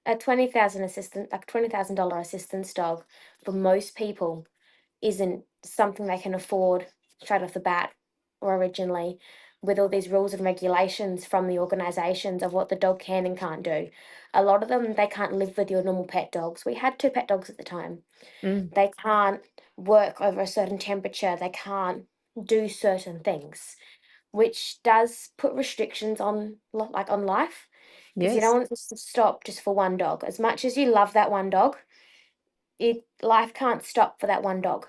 a 20,000 assistance dog for most people isn't something they can afford straight off the bat or originally, with all these rules and regulations from the organisations of what the dog can and can't do. A lot of them, they can't live with your normal pet dogs. We had two pet dogs at the time. Mm. They can't work over a certain temperature, they can't do certain things, which does put restrictions on like on life, because you don't Yes. want this to stop just for one dog. As much as you love that one dog, life can't stop for that one dog.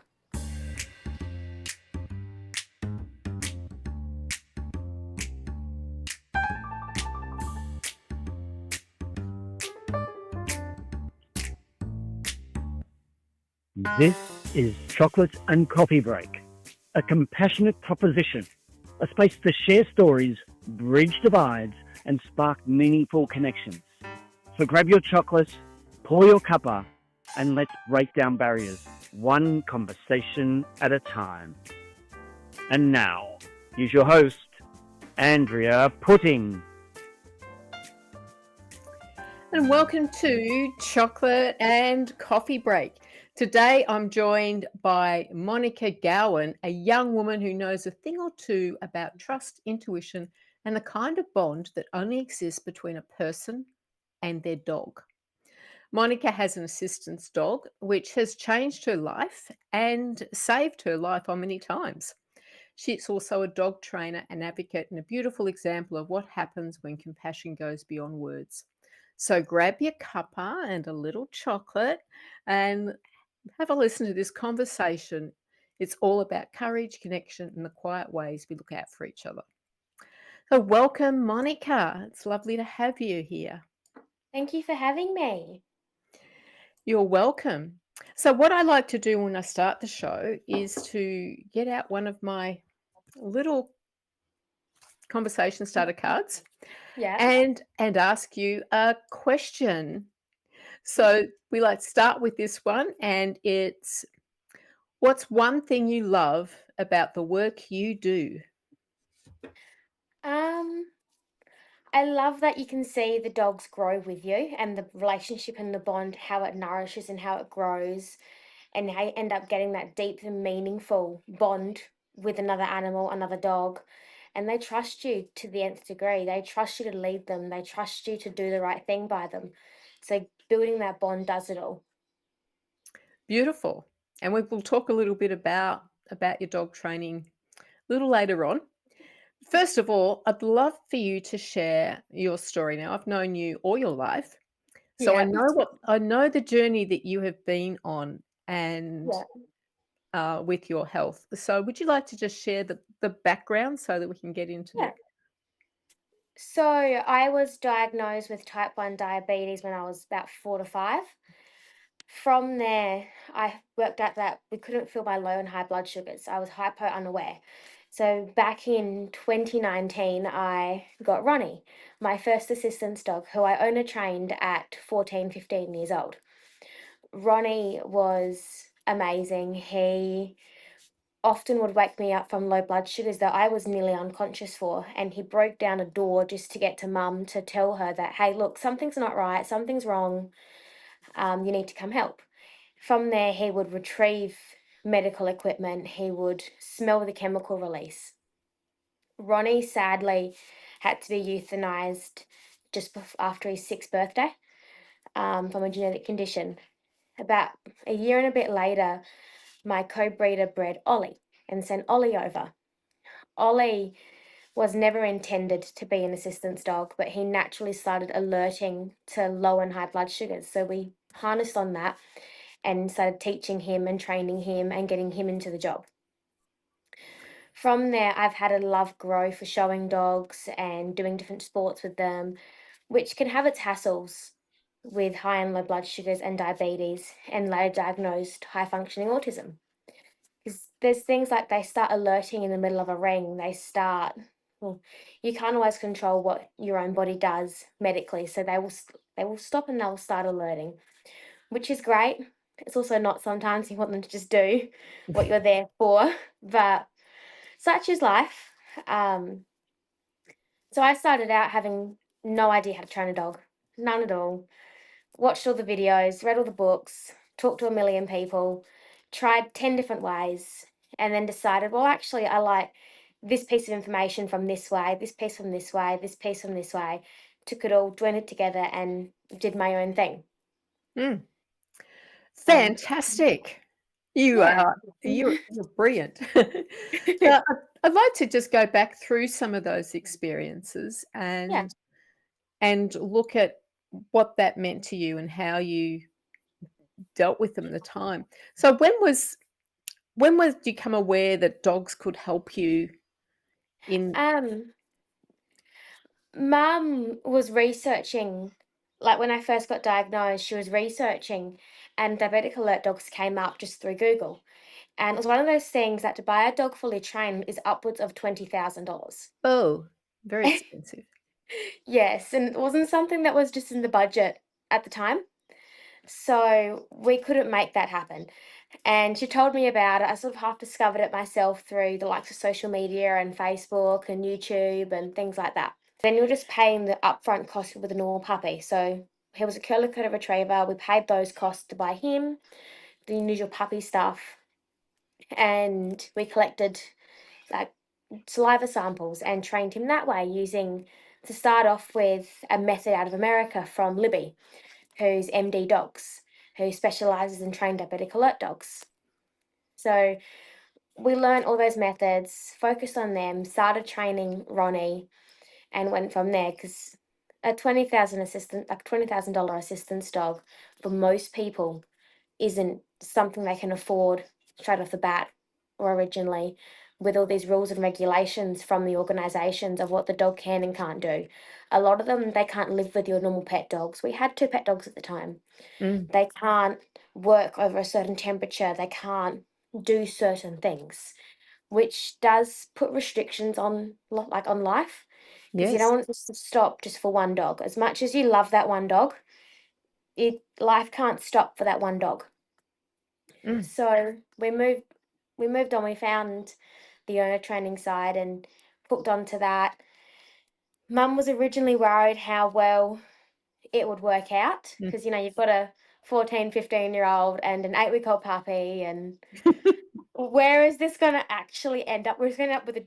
This is Chocolate and Coffee Break, a compassionate proposition, a space to share stories, bridge divides, and spark meaningful connections. So grab your chocolate, pour your cuppa, and let's break down barriers, one conversation at a time. And now, here's your host, Andrea Putting. And welcome to Chocolate and Coffee Break. Today I'm joined by Monika Gawen, a young woman who knows a thing or two about trust, intuition, and the kind of bond that only exists between a person and their dog. Monika has an assistance dog, which has changed her life and saved her life on many times. She's also a dog trainer and advocate, and a beautiful example of what happens when compassion goes beyond words. So grab your cuppa and a little chocolate and have a listen to this conversation. It's all about courage, connection, and the quiet ways we look out for each other. So welcome, Monika. It's lovely to have you here. Thank you for having me. You're welcome. So, what I like to do when I start the show is to get out one of my little conversation starter cards Yeah. and ask you a question. So, we like to start with this one, and it's, what's one thing you love about the work you do? Um, I love that you can see the dogs grow with you and the relationship and the bond, how it nourishes and how it grows, and how you end up getting that deep and meaningful bond with another animal, another dog. And they trust you to the nth degree. They trust you to lead them. They trust you to do the right thing by them. So building that bond does it all. Beautiful. And we will talk a little bit about your dog training a little later on. First of all, I'd love for you to share your story. Now, I've known you all your life, so Yeah. I know the journey that you have been on, and Yeah. with your health. So, would you like to just share the background so that we can get into Yeah. the So I was diagnosed with type 1 diabetes when I was about 4 to 5. From there, I worked out that we couldn't feel my low and high blood sugars. I was hypo-unaware. So back in 2019, I got Ronnie, my first assistance dog, who I owner trained at 14, 15 years old. Ronnie was amazing. He often would wake me up from low blood sugars that I was nearly unconscious for. And he broke down a door just to get to mum to tell her that, hey, look, something's not right, something's wrong, you need to come help. From there, he would retrieve medical equipment, he would smell the chemical release. Ronnie sadly had to be euthanized just after his 6th birthday from a genetic condition. About a year and a bit later, my co breeder bred Ollie and sent Ollie over. Ollie was never intended to be an assistance dog, but he naturally started alerting to low and high blood sugars. So we harnessed on that and started teaching him and training him and getting him into the job. From there, I've had a love grow for showing dogs and doing different sports with them, which can have its hassles with high and low blood sugars and diabetes, and later diagnosed high functioning autism. Because there's things like they start alerting in the middle of a ring, well, you can't always control what your own body does medically, so they will stop and they'll start alerting, which is great. It's also not sometimes you want them to just do what you're there for, but such is life. Um, so I started out having no idea how to train a dog, none at all. watched all the videos, read all the books, talked to a million people, tried 10 different ways, and then decided, well, actually, I like this piece of information from this way, this piece from this way, this piece from this way. Took it all, joined it together, and did my own thing. Mm. So, Fantastic. You yeah. are you're brilliant. So I'd like to just go back through some of those experiences Yeah. and look at what that meant to you and how you dealt with them at the time. So when was you become aware that dogs could help you in Um, Mum was researching, like when I first got diagnosed, she was researching, and diabetic alert dogs came up just through Google. And it was one of those things that to buy a dog fully trained is upwards of $20,000. oh, very expensive. Yes, and it wasn't something that was just in the budget at the time. So we couldn't make that happen. And she told me about it. I sort of half discovered it myself through the likes of social media and Facebook and YouTube and things like that. Then you're just paying the upfront cost with a normal puppy. So he was a curly coated retriever. We paid those costs to buy him, the usual puppy stuff, and we collected like saliva samples and trained him that way using to start off with a method out of America from Libby, who's MD Dogs, who specializes in trained diabetic alert dogs. So we learned all those methods, focused on them, started training Ronnie, and went from there because a 20,000 assistant, like $20,000 assistance dog for most people isn't something they can afford straight off the bat or originally, with all these rules and regulations from the organizations of what the dog can and can't do. A lot of them, they can't live with your normal pet dogs. We had two pet dogs at the time. Mm, They can't work over a certain temperature. They can't do certain things, which does put restrictions on like on life because you yes. don't want this to stop just for one dog. As much as you love that one dog, it life can't stop for that one dog. Mm, So we moved on. We found the owner training side and hooked onto that. Mum was originally worried how well it would work out mm. because you've got a 14, 15-year-old and an 8-week-old puppy, and where is this going to actually end up? We're going to end up with a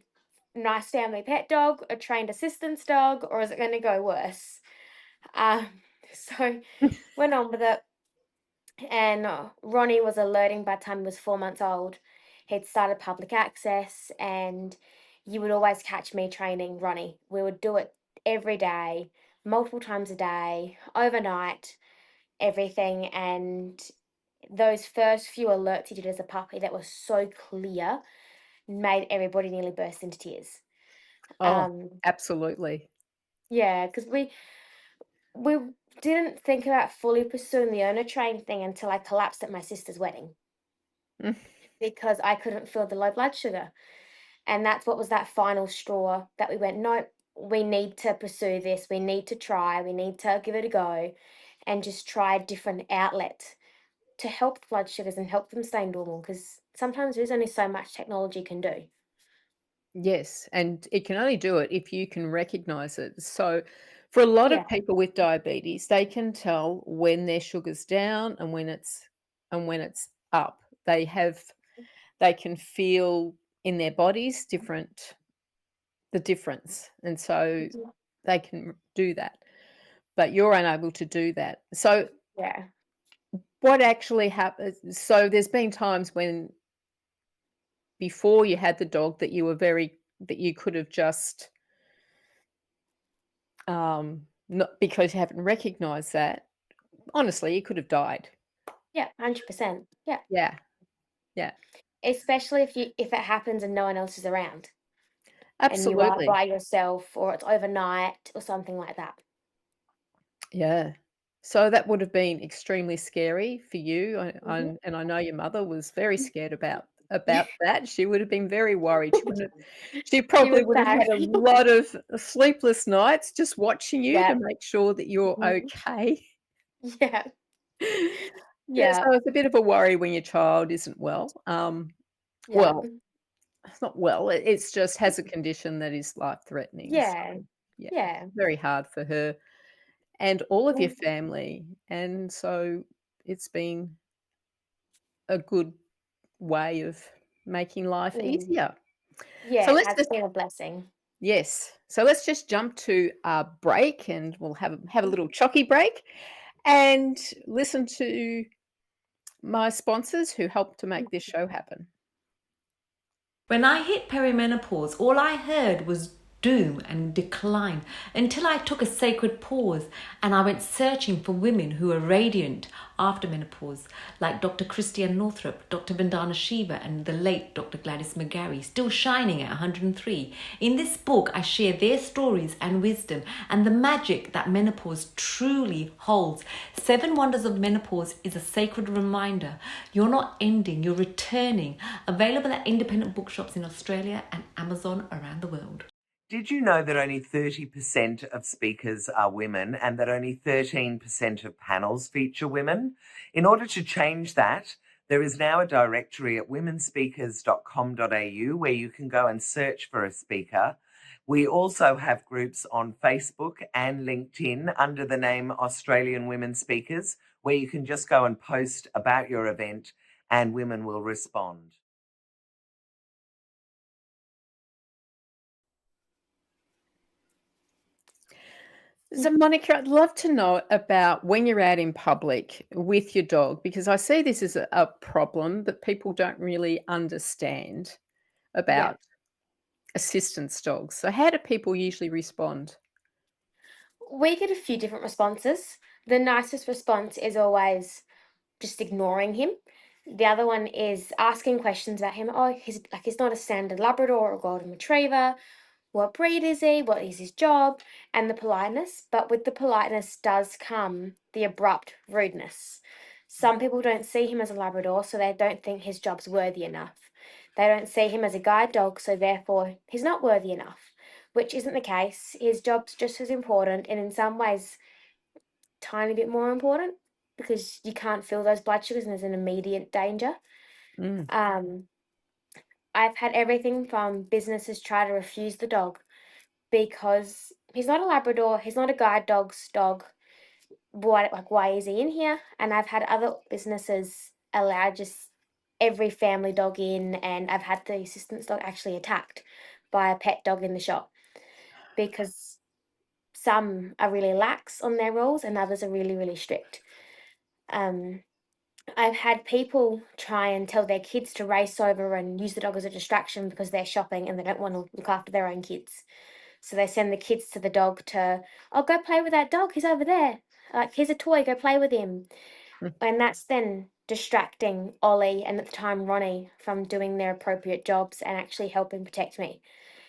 nice family pet dog, a trained assistance dog, or is it going to go worse? Um, so went on with it. And Ronnie was alerting by the time he was 4 months old. He'd started public access, and you would always catch me training Ronnie. We would do it every day, multiple times a day, overnight, everything. And those first few alerts he did as a puppy that were so clear made everybody nearly burst into tears. Oh, Um, absolutely. yeah, because we didn't think about fully pursuing the owner train thing until I collapsed at my sister's wedding Mm, because I couldn't feel the low blood sugar. And that's what was that final straw that we went, no, we need to pursue this. We need to try. We need to give it a go and just try a different outlet to help the blood sugars and help them stay normal because sometimes there's only so much technology can do. yes, and it can only do it if you can recognize it. So, for a lot of Yeah. people with diabetes, they can tell when their sugar's down and when it's up. They can feel in their bodies the difference, and so Mhm. they can do that. But you're unable to do that. So, Yeah. what actually happens? So, there's been times when before you had the dog that you could have just not because you haven't recognized that. Honestly, you could have died. Yeah. 100%. Yeah. Yeah, yeah, Especially if it happens and no one else is around and you are absolutely. by yourself or it's overnight or something like that. Yeah. So that would have been extremely scary for you, Mhm. and I know your mother was very scared Yeah. about that. She would have been very worried. She She probably was would have had a paranoid. lot of sleepless nights just watching you to Yeah. make sure that you're Mhm. okay. Yeah. Yeah, Yeah. so it's a bit of a worry when your child isn't well. Yeah. Well, it's not well, it's just has a condition that is life-threatening, so, Yeah. yeah, Yeah. very hard for her, and all of your Mm. family, and so it's been a good way of making life Mm. easier. So Yeah, it let's has just been a blessing. yes. So let's just jump to our break, and we'll have a little chocky break and listen to my sponsors who helped to make this show happen. When I hit perimenopause, all I heard was doom and decline until I took a sacred pause and I went searching for women who are radiant after menopause, like Dr. Christiane Northrup, Dr. Vandana Shiva, and the late Dr. Gladys McGarry, still shining at 103. In this book, I share their stories and wisdom and the magic that menopause truly holds. 7 Wonders of Menopause is a sacred reminder. You're not ending, you're returning. Available at independent bookshops in Australia and Amazon around the world. Did you know that only 30% of speakers are women and that only 13% of panels feature women? In order to change that, there is now a directory at womenspeakers.com.au where you can go and search for a speaker. We also have groups on Facebook and LinkedIn under the name Australian Women Speakers, where you can just go and post about your event and women will respond. So, Monica, I'd love to know about when you're out in public with your dog, because I see this as a problem that people don't really understand Yeah. about assistance dogs. So, how do people usually respond? We get a few different responses. The nicest response is always just ignoring him. The other one is asking questions about him. Oh, he's not a standard Labrador or a Golden Retriever. What breed is he? What is his job? And the politeness. But with the politeness does come the abrupt rudeness. Some people don't see him as a Labrador, so they don't think his job's worthy enough. They don't see him as a guide dog, so therefore he's not worthy enough, which isn't the case. His job's just as important, and in some ways, tiny bit more important because you can't feel those blood sugars and there's an immediate danger. Mm, Um, I've had everything from businesses try to refuse the dog because he's not a Labrador, he's not a guide dog's dog. Why is he in here? And I've had other businesses allow just every family dog in, and I've had the assistance dog actually attacked by a pet dog in the shop because some are really lax on their rules and others are really, really strict. Um, I've had people try and tell their kids to race over and use the dog as a distraction because they're shopping and they don't want to look after their own kids. So they send the kids to the dog to, oh, go play with that dog. He's over there. Like, here's a toy. Go play with him. mm. And that's then distracting Ollie and at the time Ronnie from doing their appropriate jobs and actually helping protect me.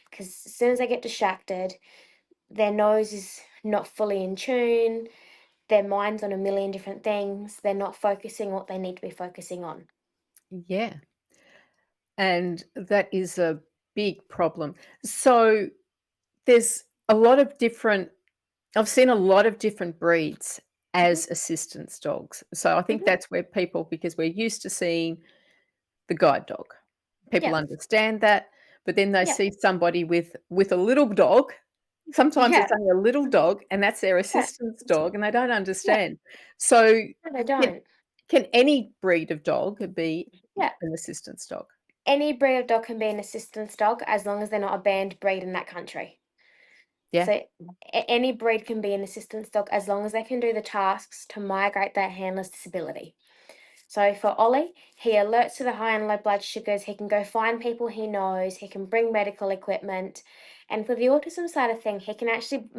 Because as soon as they get distracted, their nose is not fully in tune, their mind's on a million different things, they're not focusing what they need to be focusing on. Yeah. And that is a big problem. So, there's a lot of different I've seen a lot of different breeds Mhm, as assistance dogs. So I think mhm. that's where people, because we're used to seeing the guide dog. People Yeah, understand that, but then they yeah, see somebody with a little dog. Sometimes yeah, it's only a little dog, and that's their yeah, assistance dog, and they don't yeah. understand. So No, they can don't. can any breed of dog be Yeah, an assistance dog? any breed of dog can be an assistance dog as long as they're not a banned breed in that country. Yeah. So any breed can be an assistance dog as long as they can do the tasks to migrate that handler's disability. So for Ollie, he alerts to the high and low blood sugars. He can go find people he knows. He can bring medical equipment. And for the autism side of thing, he can actually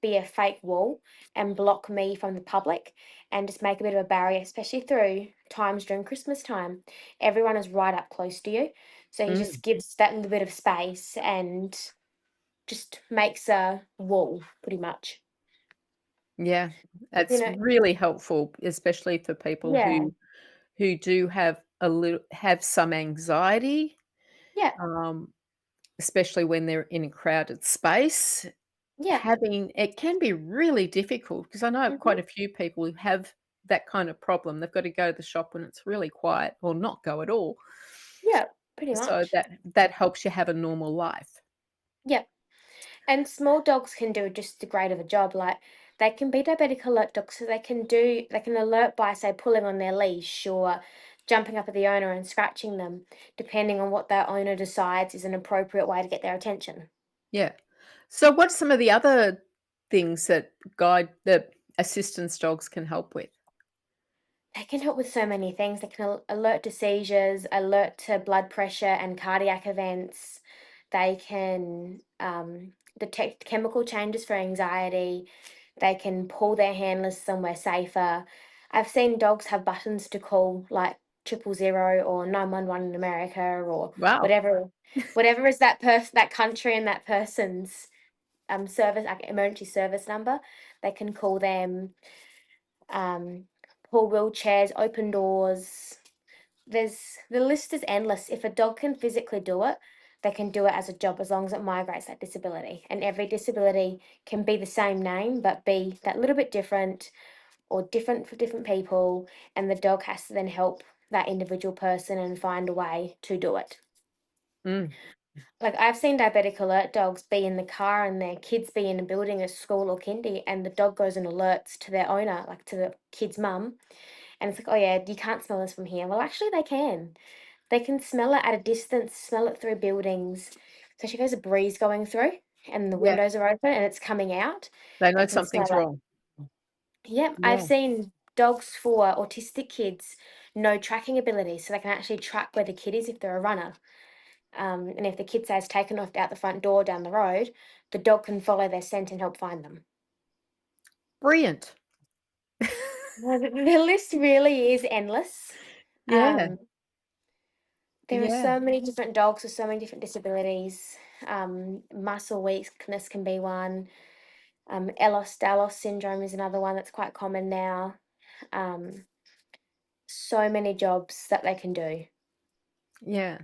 be a fake wall and block me from the public and just make a bit of a barrier, especially through times during Christmas time. Everyone is right up close to you. So he Mm, just gives that little bit of space and just makes a wall pretty much. yeah. You That's know, really helpful, especially for people yeah, who do have some anxiety, yeah, um, especially when they're in a crowded space. yeah. Having it can be really difficult because I know Hmm. quite a few people who have that kind of problem. They've got to go to the shop when it's really quiet or not go at all. Yeah, pretty So much. that helps you have a normal life. Yeah. And small dogs can do just as great of a job. Like they can be diabetic alert dogs, so they can alert by, say, pulling on their leash or jumping up at the owner and scratching them, depending on what their owner decides is an appropriate way to get their attention. Yeah. So what's some of the other things that assistance dogs can help with? They can help with so many things. They can alert to seizures, alert to blood pressure and cardiac events. They can detect chemical changes for anxiety. They can pull their handlers somewhere safer. I've seen dogs have buttons to call, like 000 or 911 in America, or Wow. whatever is that country and that person's service, like emergency service number. They can call them. Um, Pull wheelchairs, open doors. The list is endless. If a dog can physically do it, they can do it as a job as long as it migrates that disability. And every disability can be the same name, but be that little bit different or different for different people. And the dog has to then help that individual person and find a way to do it. Mm. Like I've seen diabetic alert dogs be in the car and their kids be in a building, a school or kindy, and the dog goes and alerts to their owner, like to the kid's mum. And it's like, oh yeah, you can't smell this from here. Well, actually, they can. They can smell it at a distance, smell it through buildings. So if there's a breeze going through and the Yeah. windows are open and it's coming out, They know they can smell something's it. wrong. Yep, I've Yeah. seen dogs for autistic kids know tracking abilities, so they can actually track where the kid is if they're a runner. And if the kid says taken off out the front door down the road, the dog can follow their scent and help find them. Brilliant. Well, the list really is endless. Yeah. There are Yeah. so many different dogs with so many different disabilities. Muscle weakness can be one. Ehlers-Danlos syndrome is another one that's quite common now. So many jobs that they can do. Yeah.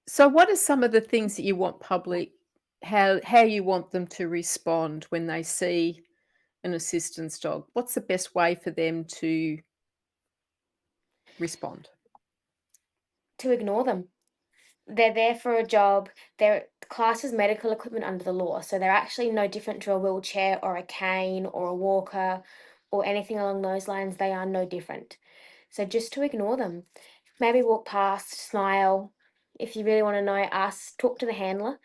So what are some of the things that you want how you want them to respond when they see an assistance dog? What's the best way for them to respond? To ignore them. They're there for a job. They're classed as medical equipment under the law, so they're actually no different to a wheelchair or a cane or a walker or anything along those lines. They are no different. So just to ignore them. Maybe walk past, smile. If you really want to know, talk to the handler,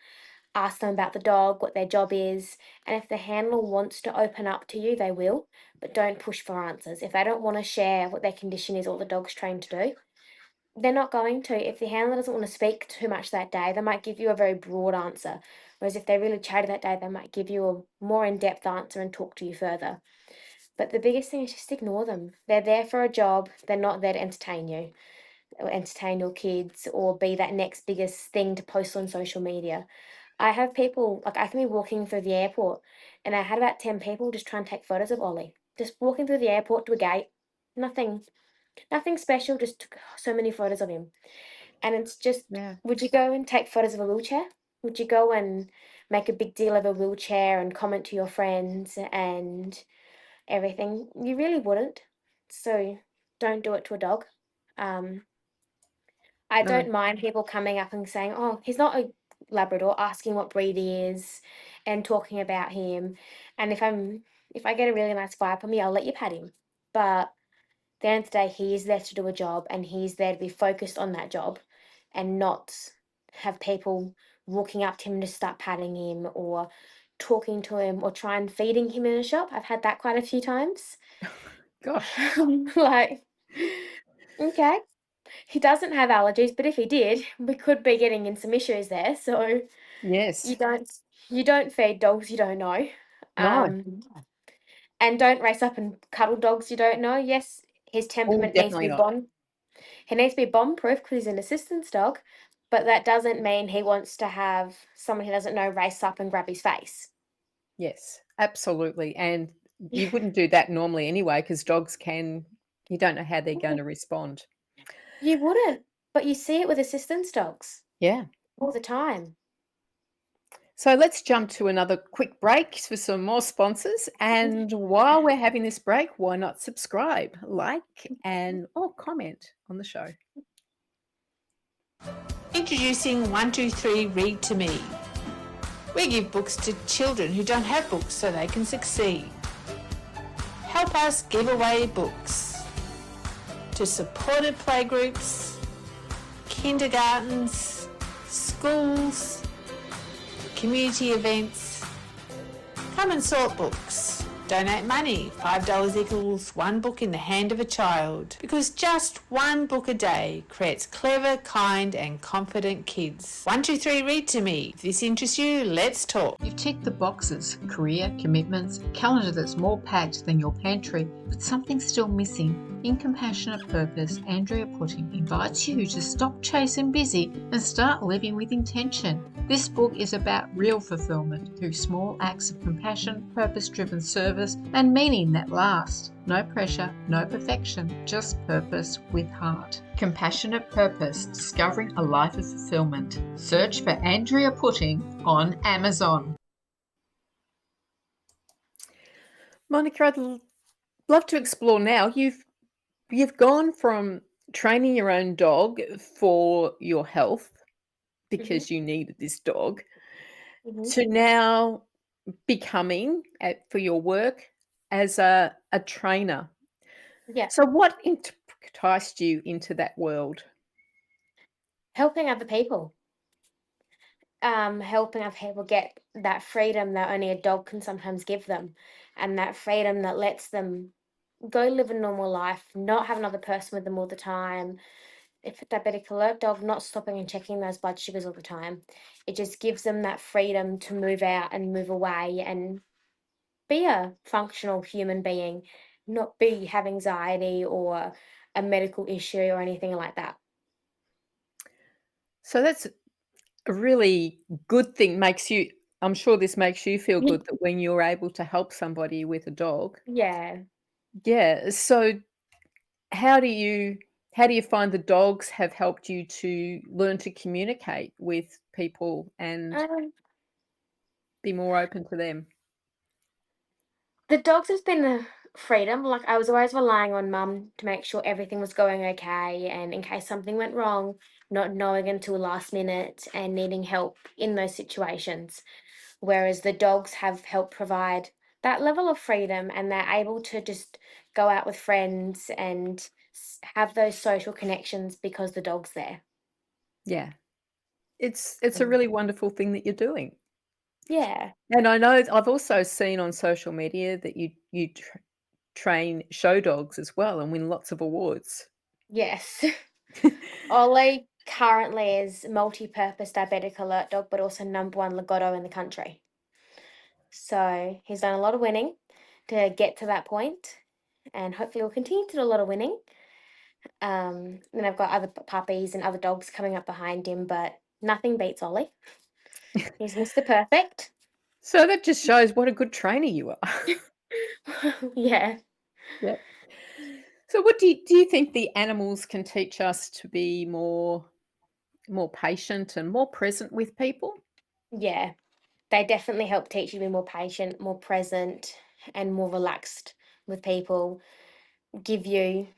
ask them about the dog, what their job is, and if the handler wants to open up to you, they will, but don't push for answers. If they don't want to share what their condition is or the dog's trained to do, they're not going to. If the handler doesn't want to speak too much that day, they might give you a very broad answer. Whereas if they're really chatty that day, they might give you a more in-depth answer and talk to you further. But the biggest thing is just ignore them. They're there for a job. They're not there to entertain you or entertain your kids or be that next biggest thing to post on social media. I have people, like I can be walking through the airport and I had about 10 people just try and take photos of Ollie. Just walking through the airport to a gate. Nothing special, just took so many photos of him. And it's just, Yeah. would you go and take photos of a wheelchair? Would you go and make a big deal of a wheelchair and comment to your friends and everything? You really wouldn't. So don't do it to a dog. I No. don't mind people coming up and saying, "Oh, he's not a Labrador," asking what breed he is and talking about him. And if I get a really nice vibe from you, I'll let you pat him. But at the end of the day, he is there to do a job and he's there to be focused on that job and not have people walking up to him and just start patting him or talking to him or try and feeding him in a shop. I've had that quite a few times. Gosh. Like, okay. He doesn't have allergies, but if he did, we could be getting in some issues there. So you Yes. don't you don't feed dogs you don't know. No. And don't race up and cuddle dogs you don't know. Yes, his Oh, temperament needs to definitely be not. he needs to be bomb proof because he's an assistance dog, but that doesn't mean he wants to have someone he doesn't know race up and grab his face. Yes, absolutely, and you wouldn't do that normally anyway because you don't know how they're gonna respond. You wouldn't, but you see it with assistance dogs Yeah. all the time. So let's jump to another quick break for some more sponsors, and while we're having this break, why not subscribe, like, or comment on the show? Introducing 123 Read to Me. We give books to children who don't have books so they can succeed. help us give away books to supported playgroups, kindergartens, schools, community events. Come and sort books. Donate money. $5 equals one book in the hand of a child. Because just one book a day creates clever, kind and confident kids. 123 Read to Me. If this interests you, let's talk. You've ticked the boxes: career, commitments, calendar that's more packed than your pantry, but something's still missing. In Compassionate Purpose, Andrea Putting invites you to stop chasing busy and start living with intention. This book is about real fulfillment through small acts of compassion, purpose-driven service, and meaning that last. No pressure, no perfection, just purpose with heart. Compassionate Purpose, Discovering a Life of Fulfillment. Search for Andrea Putting on Amazon. Monika, I'd love to explore now. You've gone from training your own dog for your health Mhm, because you needed this dog mhm. to now becoming for your work as a trainer. Yeah, So what enticed you into that world? helping other people. Helping other people get that freedom that only a dog can sometimes give them, and that freedom that lets them go live a normal life, not have another person with them all the time. If a diabetic alert dog, not stopping and checking those blood sugars all the time. It just gives them that freedom to move out and move away and be a functional human being, not have anxiety or a medical issue or anything like that. So that's a really good thing. I'm sure this makes you feel good that when you're able to help somebody with a dog. Yeah. Yeah. So how do you find the dogs have helped you to learn to communicate with people and Um, be more open to them? the dogs has been a freedom. Like I was always relying on mum to make sure everything was going okay, and in case something went wrong, not knowing until last minute and needing help in those situations. Whereas the dogs have helped provide that level of freedom, and they're able to just go out with friends and have those social connections because the dog's there. Yeah. It's a Mm. really wonderful thing that you're doing. Yeah. And I know I've also seen on social media that you train show dogs as well and win lots of awards. Yes. Ollie currently is multi-purpose diabetic alert dog, but also number one Legato in the country. So he's done a lot of winning to get to that point, and hopefully will continue to do a lot of winning. Then I've got other puppies and other dogs coming up behind him, but nothing beats Ollie. He's Mr. Perfect. So that just shows what a good trainer you are. Yeah. Yep. So what do you think the animals can teach us to be more patient and more present with people? Yeah. They definitely help teach you to be more patient, more present, and more relaxed with people. Give you,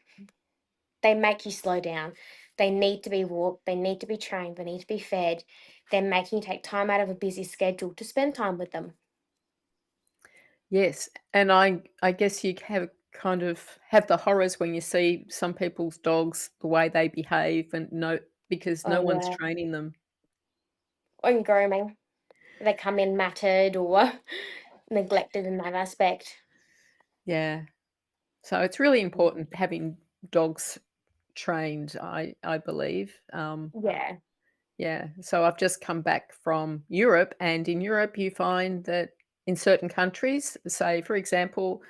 they make you slow down. They need to be walked, they need to be trained, they need to be fed. They're making you take time out of a busy schedule to spend time with them. Yes, and I guess you have kind of have the horrors when you see some people's dogs, the way they behave and because Oh, no one's yeah. training them. Or in grooming. They come in matted or neglected in that aspect. Yeah. So it's really important having dogs trained, I believe. Yeah. Yeah. So I've just come back from Europe, and in Europe, you find that in certain countries, say, for example,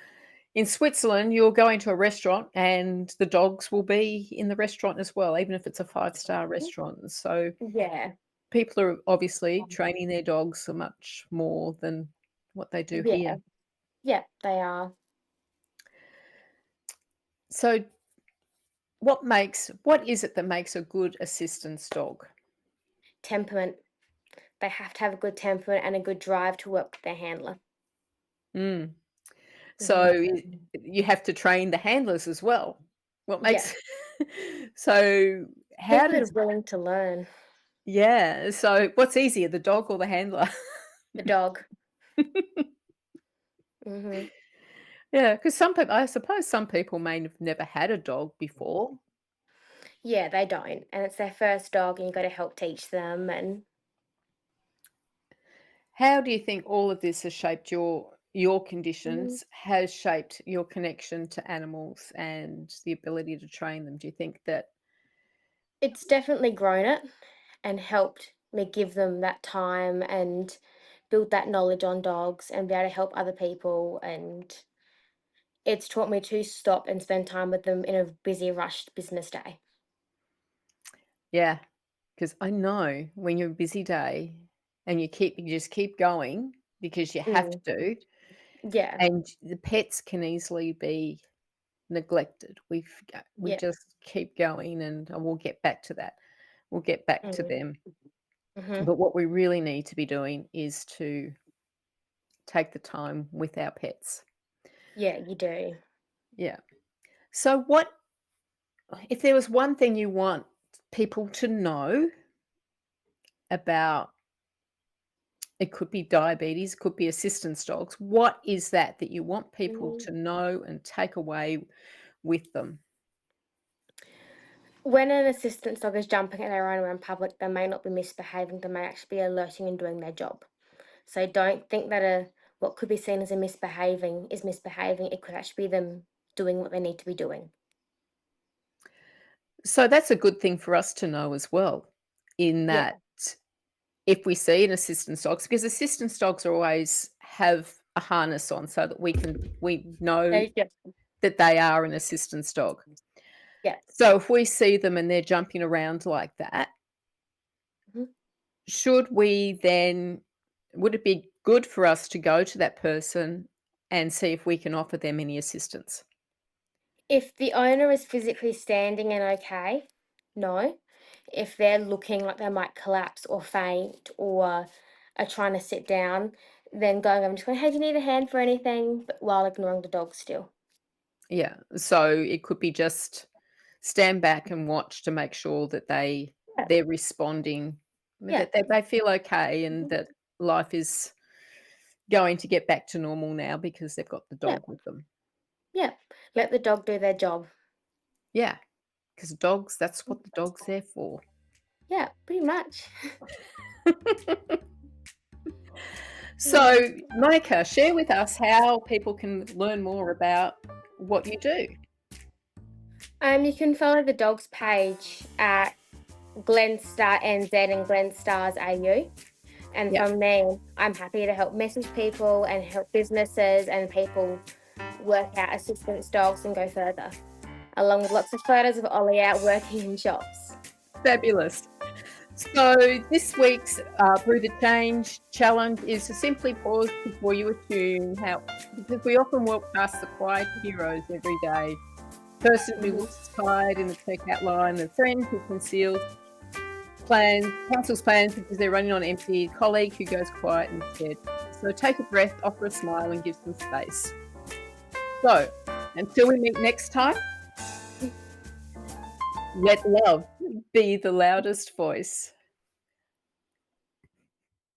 in Switzerland, you'll go into a restaurant and the dogs will be in the restaurant as well, even if it's a five-star Mhm. restaurant. So Yeah. people are obviously training their dogs so much more than what they do Yeah. here. Yeah, they are. So what is it that makes a good assistance dog? Temperament. They have to have a good temperament and a good drive to work with their handler. Mm. So Mhm. you have to train the handlers as well. What Yeah. makes so how People that are does willing to learn. yeah, so what's easier, the dog or the handler? The dog. Mhm. Yeah, because I suppose some people may have never had a dog before. Yeah, they don't, and it's their first dog, and you've got to help teach them. And How do you think all of this has shaped your Mhm. conditions, has shaped your connection to animals and the ability to train them? Do you think that It's definitely grown it and helped me give them that time and build that knowledge on dogs and be able to help other people. And it's taught me to stop and spend time with them in a busy, rushed business day. yeah, because I know when you're a busy day and you just keep going because you have Mm, to, yeah, and the pets can easily be neglected. We yeah. just keep going, and we'll get back to that. We'll get back to Mm, them. hmm. But what we really need to be doing is to take the time with our pets. Yeah, you do. Yeah. So what if there was one thing you want people to know about, it could be diabetes, could be assistance dogs. What is that you want people Mhm. to know and take away with them? When an assistance dog is jumping at their owner in public, they may not be misbehaving, they may actually be alerting and doing their job. So don't think that what could be seen as a misbehaving is misbehaving. It could actually be them doing what they need to be doing. So that's a good thing for us to know as well, in Yeah, that if we see an assistance dogs, because assistance dogs always have a harness on so that we know yeah, that they are an assistance dog. yeah. So if we see them and they're jumping around like that, Mhm. should we then would it be good for us to go to that person and see if we can offer them any assistance? If the owner is physically standing and okay, no. If they're looking like they might collapse or faint or are trying to sit down, then going, I'm just going, hey, do you need a hand for anything? But while ignoring the dog still. Yeah. So it could be just stand back and watch to make sure that Yeah, they're responding, yeah. that they feel okay and Mhm. that life is going to get back to normal now because they've got the Yeah, dog with them. yeah. Let the dog do their job. Yeah, because dogs, that's what the dog's there for. Yeah, pretty much. So, Monica, share with us how people can learn more about what you do. You can follow the dogs page at Glenstar NZ and Glenstars AU. And Yeah. from there, I'm happy to help message people and help businesses and people work out assistance dogs and go further, along with lots of photos of Ollie out working in shops. Fabulous. So, this week's Brew the Change challenge is to simply pause before you attune how, because we often walk past the quiet heroes every day. Person who Mhm. looks tired in the checkout line, the friend who cancels plans because they're running on empty, colleague who goes quiet instead. So take a breath, offer a smile, and give some space. So, until we meet next time, let love be the loudest voice.